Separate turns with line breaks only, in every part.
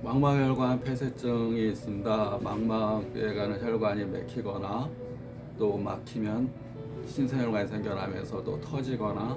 망막혈관 폐쇄증이 있습니다. 망막에 가는 혈관이 막히거나 또 막히면 신생혈관이 생겨나면서 또 터지거나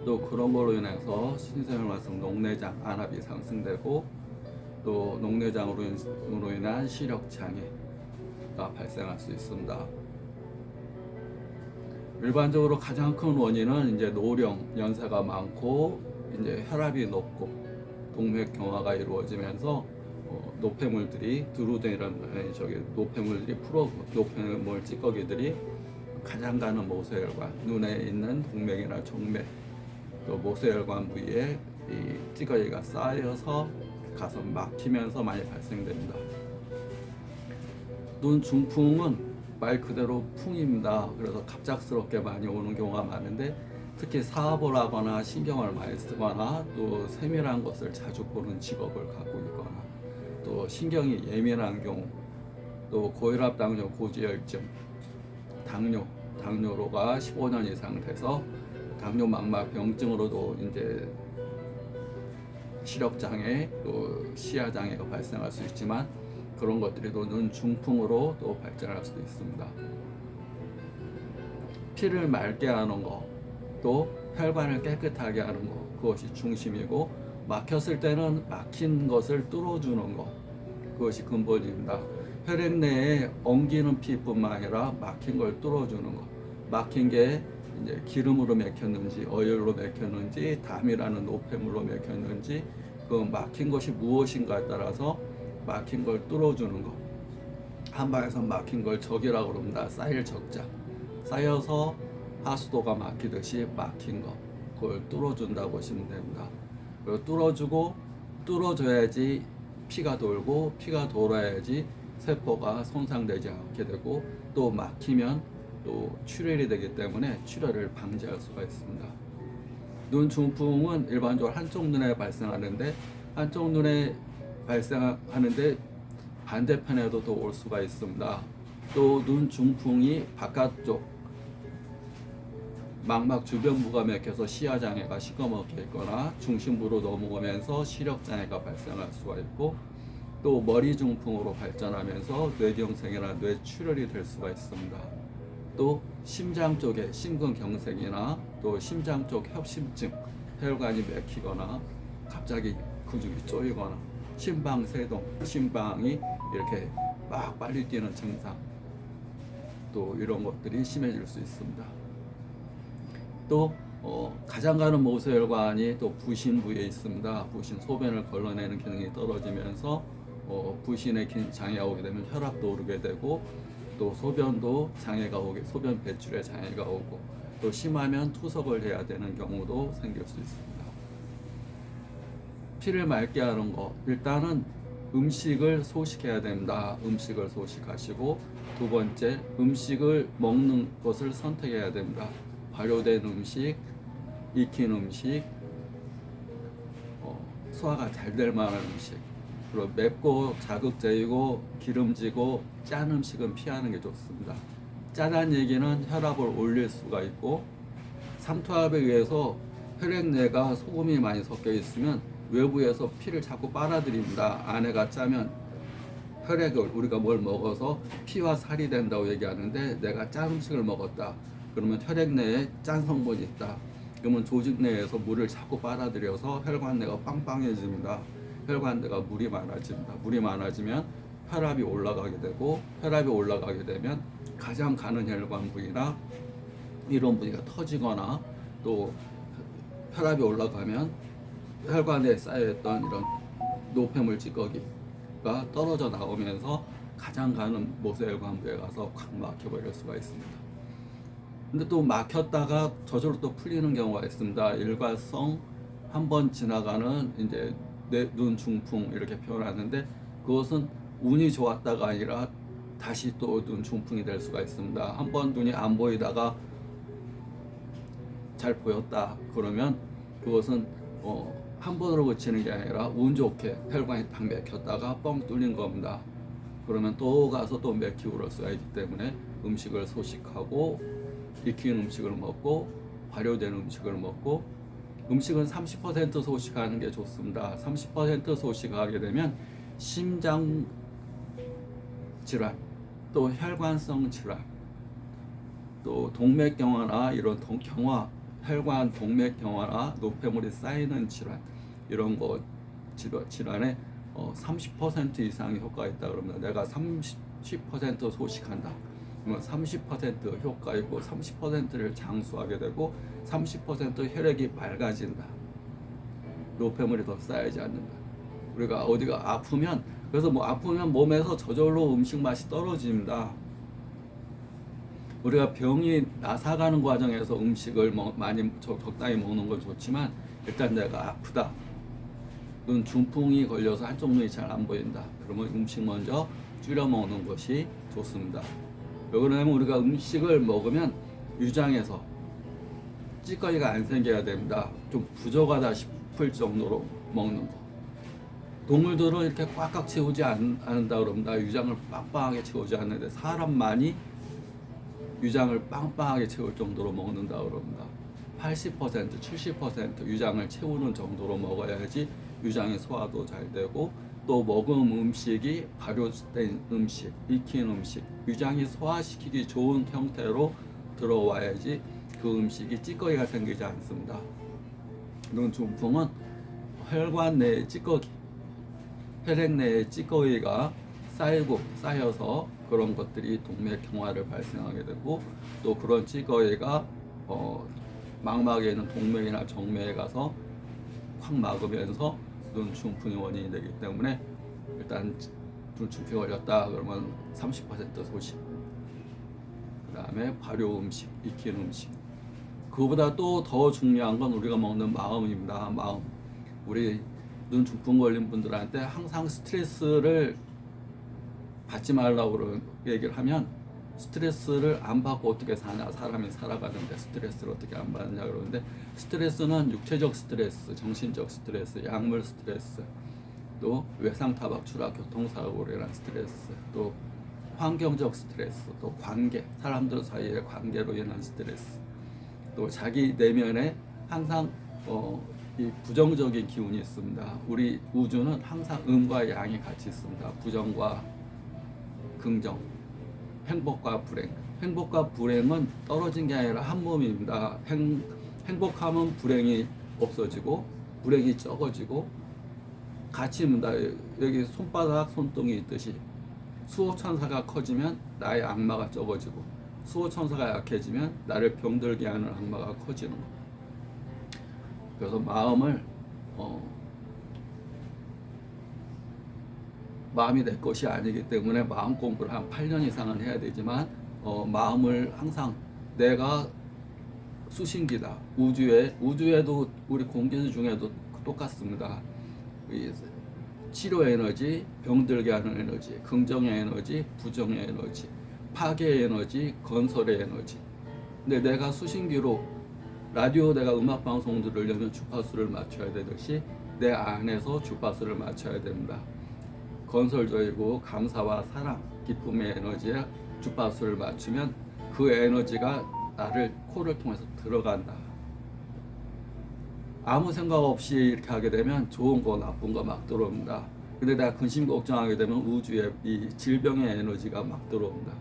또 그런 걸로 인해서 신생혈관성 녹내장 안압이 상승되고 또 녹내장으로 인한 시력 장애가 발생할 수 있습니다. 일반적으로 가장 큰 원인은 이제 노령, 연세가 많고 이제 혈압이 높고 동맥 경화가 이루어지면서 노폐물들이 드루덴이라는 노폐물들이 노폐물 찌꺼기들이 가장 가는 모세혈관, 눈에 있는 동맥이나 정맥, 또 모세혈관 부위에 이 찌꺼기가 쌓여서 가서 막히면서 많이 발생됩니다. 눈 중풍은 말 그대로 풍입니다. 그래서 갑작스럽게 많이 오는 경우가 많은데 특히 사업을 하거나 신경을 많이 쓰거나 또 세밀한 것을 자주 보는 직업을 갖고 있거나 또 신경이 예민한 경우 또 고혈압, 당뇨, 고지혈증, 당뇨로가 15년 이상 돼서 당뇨 망막 병증으로도 이제 시력 장애 또 시야 장애가 발생할 수 있지만 그런 것들이 또 눈 중풍으로 또 발전할 수도 있습니다. 피를 맑게 하는 것, 또 혈관을 깨끗하게 하는 것, 그것이 중심이고 막혔을 때는 막힌 것을 뚫어주는 것, 그것이 근본입니다. 혈액 내에 엉기는 피뿐만 아니라 막힌 걸 뚫어주는 것, 막힌 게 이제 기름으로 막혔는지, 어혈로 막혔는지, 담이라는 노폐물로 막혔는지, 그 막힌 것이 무엇인가에 따라서 막힌 걸 뚫어주는 것. 한방에서 막힌 걸 적이라고 그럽니다. 쌓일 적자. 쌓여서 하수도가 막히듯이 막힌 거, 그걸 뚫어준다고 보시면 됩니다. 그리고 뚫어줘야지 피가 돌고 피가 돌아야지 세포가 손상되지 않게 되고 또 막히면 또 출혈이 되기 때문에 출혈을 방지할 수가 있습니다. 눈 중풍은 일반적으로 한쪽 눈에 발생하는데 한쪽 눈에 발생하는데 반대편에도 또 올 수가 있습니다. 또 눈 중풍이 바깥쪽 망막 주변부가 막혀서 시야 장애가 시커멓게 있거나 중심부로 넘어오면서 시력 장애가 발생할 수가 있고 또 머리 중풍으로 발전하면서 뇌경색이나 뇌출혈이 될 수가 있습니다. 또 심장 쪽에 심근경색이나 또 심장 쪽 협심증, 혈관이 막히거나 갑자기 근육이 쪼이거나 심방세동, 심방이 이렇게 막 빨리 뛰는 증상, 또 이런 것들이 심해질 수 있습니다. 또 가장 가는 모세혈관이 또 부신 부위에 있습니다. 부신, 소변을 걸러내는 기능이 떨어지면서 부신에 장애가 오게 되면 혈압도 오르게 되고 또 소변도 장애가 오게, 소변 배출에 장애가 오고 또 심하면 투석을 해야 되는 경우도 생길 수 있습니다. 피를 맑게 하는 것, 일단은 음식을 소식해야 됩니다. 음식을 소식하시고 두 번째, 음식을 먹는 것을 선택해야 됩니다. 발효된 음식, 익힌 음식, 소화가 잘 될 만한 음식, 그리고 맵고 자극적이고 기름지고 짠 음식은 피하는 게 좋습니다. 짜다는 얘기는 혈압을 올릴 수가 있고 삼투압에 의해서 혈액내가 소금이 많이 섞여 있으면 외부에서 피를 자꾸 빨아들입니다. 안에가 짜면 혈액을 우리가 뭘 먹어서 피와 살이 된다고 얘기하는데 내가 짠 음식을 먹었다. 그러면 혈액 내에 짠 성분이 있다. 그러면 조직 내에서 물을 자꾸 빨아들여서 혈관내가 빵빵해집니다. 혈관내가 물이 많아집니다. 물이 많아지면 혈압이 올라가게 되고 혈압이 올라가게 되면 가장 가는 혈관 부위나 이런 부위가 터지거나 또 혈압이 올라가면 혈관에 쌓여있던 이런 노폐물 찌꺼기가 떨어져 나오면서 가장 가는 모세혈관 부에 가서 확 막혀버릴 수가 있습니다. 근데 또 막혔다가 저절로 또 풀리는 경우가 있습니다. 일괄성 한번 지나가는 이제 눈 중풍 이렇게 표현하는데 그것은 운이 좋았다가 아니라 다시 또 눈 중풍이 될 수가 있습니다. 한번 눈이 안 보이다가 잘 보였다 그러면 그것은 한 번으로 그치는 게 아니라 운 좋게 혈관이 딱 막혔다가 뻥 뚫린 겁니다. 그러면 또 가서 또 막히고 그럴 수가 있기 때문에 음식을 소식하고 익힌 음식을 먹고 발효된 음식을 먹고 음식은 30% 소식하는 게 좋습니다. 30% 소식하게 되면 심장 질환, 또 혈관성 질환, 또 동맥경화나 이런 혈관 동맥경화나 노폐물이 쌓이는 질환, 이런 거 질환에 30% 이상의 효과가 있다 그러면 내가 30% 소식한다. 그러면 30% 효과 있고 30%를 장수하게 되고 30% 혈액이 맑아진다. 노폐물이 더 쌓이지 않는다. 우리가 어디가 아프면, 그래서 뭐 아프면 몸에서 저절로 음식 맛이 떨어집니다. 우리가 병이 나사가는 과정에서 음식을 많이 적당히 먹는 건 좋지만, 일단 내가 아프다, 눈 중풍이 걸려서 한쪽 눈이 잘 안 보인다, 그러면 음식 먼저 줄여 먹는 것이 좋습니다. 왜 그러냐면 우리가 음식을 먹으면 위장에서 찌꺼기가 안 생겨야 됩니다. 좀 부족하다 싶을 정도로 먹는 거. 동물들은 이렇게 꽉꽉 채우지 않는다 그럽니다. 위장을 빵빵하게 채우지 않는데 사람만이 위장을 빵빵하게 채울 정도로 먹는다 그럽니다. 80%, 70% 위장을 채우는 정도로 먹어야지 위장의 소화도 잘 되고, 또 먹은 음식이 발효된 음식, 익힌 음식, 위장이 소화시키기 좋은 형태로 들어와야지 그 음식이 찌꺼기가 생기지 않습니다. 눈 중풍은 혈관 내의 찌꺼기, 혈액 내에 찌꺼기가 쌓여서 그런 것들이 동맥경화를 발생하게 되고, 또 그런 찌꺼기가 망막에 있는 동맥이나 정맥에 가서 확 막으면서 눈 중풍의 원인이 되기 때문에, 일단 눈 중풍이 걸렸다 그러면 30% 소식, 그 다음에 발효 음식, 익힌 음식, 그거보다 또 더 중요한 건 우리가 먹는 마음입니다. 마음. 우리 눈 중풍 걸린 분들한테 항상 스트레스를 받지 말라고 얘기를 하면, 스트레스를 안 받고 어떻게 사냐, 사람이 살아가는데 스트레스를 어떻게 안 받느냐 그러는데, 스트레스는 육체적 스트레스, 정신적 스트레스, 약물 스트레스, 또 외상 타박 추락 교통사고로 인한 스트레스, 또 환경적 스트레스, 또 관계, 사람들 사이의 관계로 인한 스트레스, 또 자기 내면에 항상 이 부정적인 기운이 있습니다. 우리 우주는 항상 음과 양이 같이 있습니다. 부정과 긍정, 행복과 불행. 행복과 불행은 떨어진 게 아니라 한 몸입니다. 행복하면 불행이 없어지고 불행이 적어지고 같이 있습니다. 여기 손바닥 손등이 있듯이 수호천사가 커지면 나의 악마가 적어지고, 수호천사가 약해지면 나를 병들게 하는 악마가 커지는 것. 그래서 마음을 마음이 내 것이 아니기 때문에 마음 공부를 한 8년 이상은 해야 되지만, 마음을 항상 내가 수신기다. 우주에도 우리 공기 중에도 똑같습니다. 치료 에너지, 병들게 하는 에너지, 긍정의 에너지, 부정의 에너지, 파괴의 에너지, 건설의 에너지. 근데 내가 수신기로 라디오, 내가 음악 방송 들으려면 주파수를 맞춰야 되듯이 내 안에서 주파수를 맞춰야 됩니다. 건설적이고 감사와 사랑, 기쁨의 에너지에 주파수를 맞추면 그 에너지가 나를 코를 통해서 들어간다. 아무 생각 없이 이렇게 하게 되면 좋은 거 나쁜 거 막 들어옵니다. 근데 내가 근심 걱정하게 되면 우주의 이 질병의 에너지가 막 들어옵니다.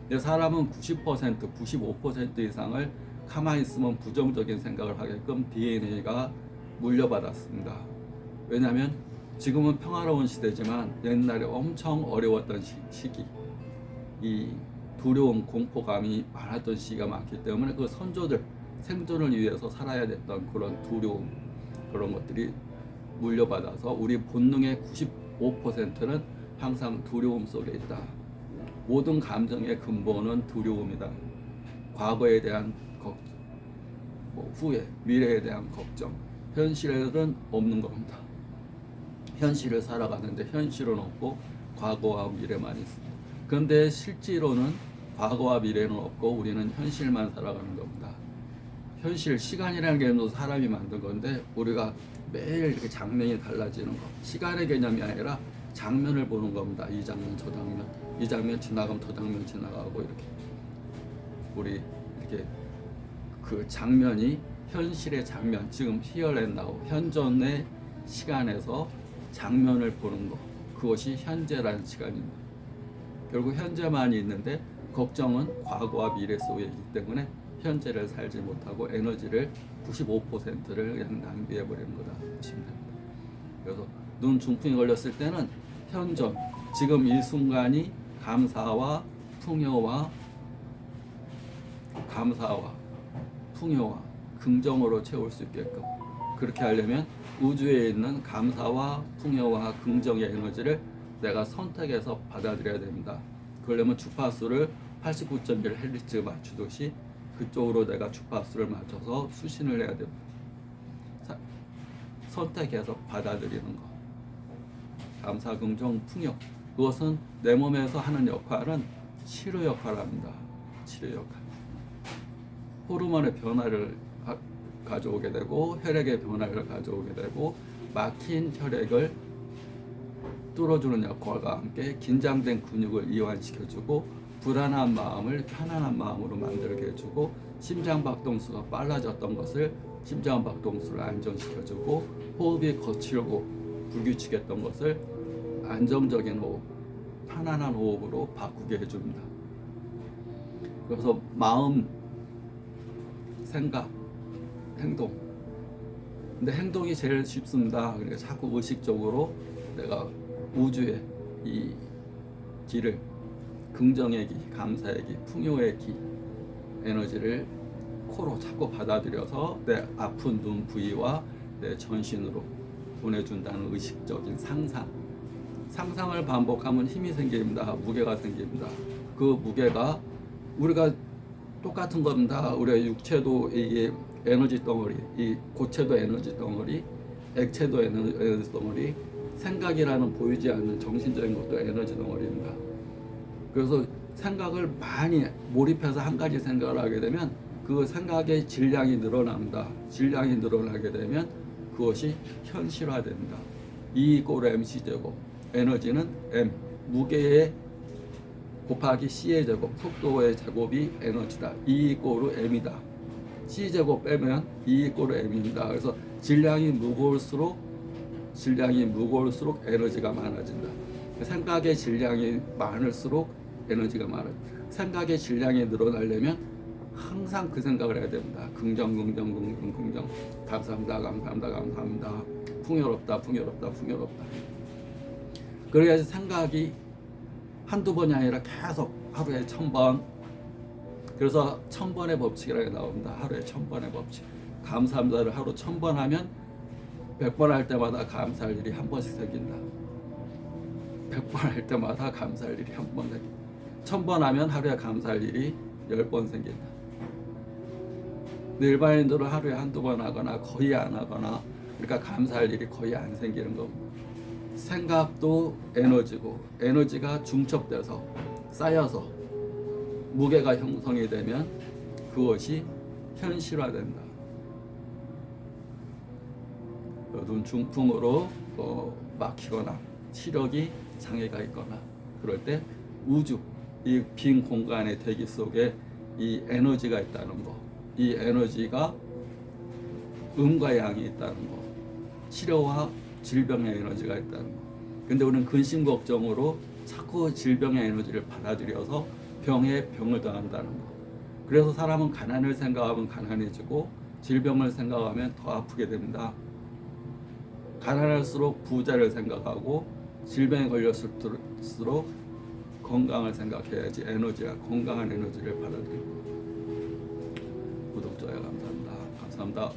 근데 사람은 90%, 95% 이상을 가만히 있으면 부정적인 생각을 하게끔 DNA가 물려받았습니다. 왜냐하면 지금은 평화로운 시대지만 옛날에 엄청 어려웠던 시기, 이 두려움, 공포감이 많았던 시기가 많기 때문에 그 선조들 생존을 위해서 살아야 됐던 그런 두려움, 그런 것들이 물려받아서 우리 본능의 95%는 항상 두려움 속에 있다. 모든 감정의 근본은 두려움이다. 과거에 대한 후회, 미래에 대한 걱정, 현실에는 없는 겁니다. 현실을 살아가는데 현실은 없고 과거와 미래만 있습니다. 그런데 실제로는 과거와 미래는 없고 우리는 현실만 살아가는 겁니다. 현실, 시간이라는 개념도 사람이 만든 건데 우리가 매일 이렇게 장면이 달라지는 것, 시간의 개념이 아니라 장면을 보는 겁니다. 이 장면, 저 장면, 이 장면 지나가면 저 장면 지나가고, 이렇게 우리 이렇게 그 장면이 현실의 장면, 지금 here and now, 현존의 시간에서 장면을 보는 것, 그것이 현재라는 시간입니다. 결국 현재만 있는데 걱정은 과거와 미래 속에 있기 때문에 현재를 살지 못하고 에너지를 95%를 그냥 낭비해 버리는 거다 보시면 됩니다. 그래서 눈 중풍이 걸렸을 때는 현존, 지금 이 순간이 감사와 풍요와 긍정으로 채울 수 있게끔, 그렇게 하려면 우주에 있는 감사와 풍요와 긍정의 에너지를 내가 선택해서 받아들여야 됩니다. 그러려면 주파수를 89.1Hz 맞추듯이 그쪽으로 내가 주파수를 맞춰서 수신을 해야 됩니다. 선택해서 받아들이는 것. 감사, 긍정, 풍요. 그것은 내 몸에서 하는 역할은 치료 역할을 합니다. 치료 역할. 호르몬의 변화를 가져오게 되고 혈액의 변화를 가져오게 되고 막힌 혈액을 뚫어주는 역할과 함께 긴장된 근육을 이완시켜주고 불안한 마음을 편안한 마음으로 만들게 해주고 심장박동수가 빨라졌던 것을 심장박동수를 안정시켜주고 호흡이 거칠고 불규칙했던 것을 안정적인 호흡, 편안한 호흡으로 바꾸게 해줍니다. 그래서 마음, 생각, 행동. 근데 행동이 제일 쉽습니다. 그러니까 자꾸 의식적으로 내가 우주의 이 기를, 긍정의 기, 감사의 기, 풍요의 기, 에너지를 코로 자꾸 받아들여서 내 아픈 눈 부위와 내 전신으로 보내준다는 의식적인 상상을 반복하면 힘이 생깁니다. 무게가 생깁니다. 그 무게가 우리가 똑같은 겁니다. 우리의 육체도 이 에너지 덩어리, 이 고체도 에너지 덩어리, 액체도 에너지 덩어리, 생각이라는 보이지 않는 정신적인 것도 에너지 덩어리입니다. 그래서 생각을 많이 몰입해서 한 가지 생각을 하게 되면 그 생각의 질량이 늘어납니다. 질량이 늘어나게 되면 그것이 현실화됩니다. E = mc 제곱. 에너지는 m, 무게의 곱하기 c의 제곱, 속도의 제곱이 에너지다. E = m이다. c 제곱 빼면 E = m입니다. 그래서 질량이 무거울수록 에너지가 많아진다. 생각의 질량이 많을수록 에너지가 많아진다. 생각의 질량이 늘어나려면 항상 그 생각을 해야 됩니다. 긍정. 감사합니다. 풍요롭다. 그래야지 생각이 한두 번이 아니라 계속 하루에 1000번. 그래서 1000번의 법칙이라고 나옵니다. 하루에 1000번의 법칙. 감사합니다를 하루 1000번 하면 100번 할 때마다 감사할 일이 한 번씩 생긴다. 100번 할 때마다 감사할 일이 한 번 생긴다. 1000번 하면 하루에 감사할 일이 10번 생긴다. 근데 일반인들은 하루에 한두 번 하거나 거의 안 하거나, 그러니까 감사할 일이 거의 안 생기는 겁니다. 생각도 에너지고, 에너지가 중첩돼서 쌓여서 무게가 형성이 되면 그것이 현실화된다. 눈 중풍으로 막히거나 시력이 장애가 있거나 그럴 때 우주, 이 빈 공간의 대기 속에 이 에너지가 있다는 거, 이 에너지가 음과 양이 있다는 거, 치료와 질병의 에너지가 있다는 거. 근데 우리는 근심 걱정으로 자꾸 질병의 에너지를 받아들여서 병에 병을 더한다는 거. 그래서 사람은 가난을 생각하면 가난해지고 질병을 생각하면 더 아프게 됩니다. 가난할수록 부자를 생각하고 질병에 걸렸을수록 건강을 생각해야지 건강한 에너지를 받아들이고. 구독, 좋아요 감사합니다.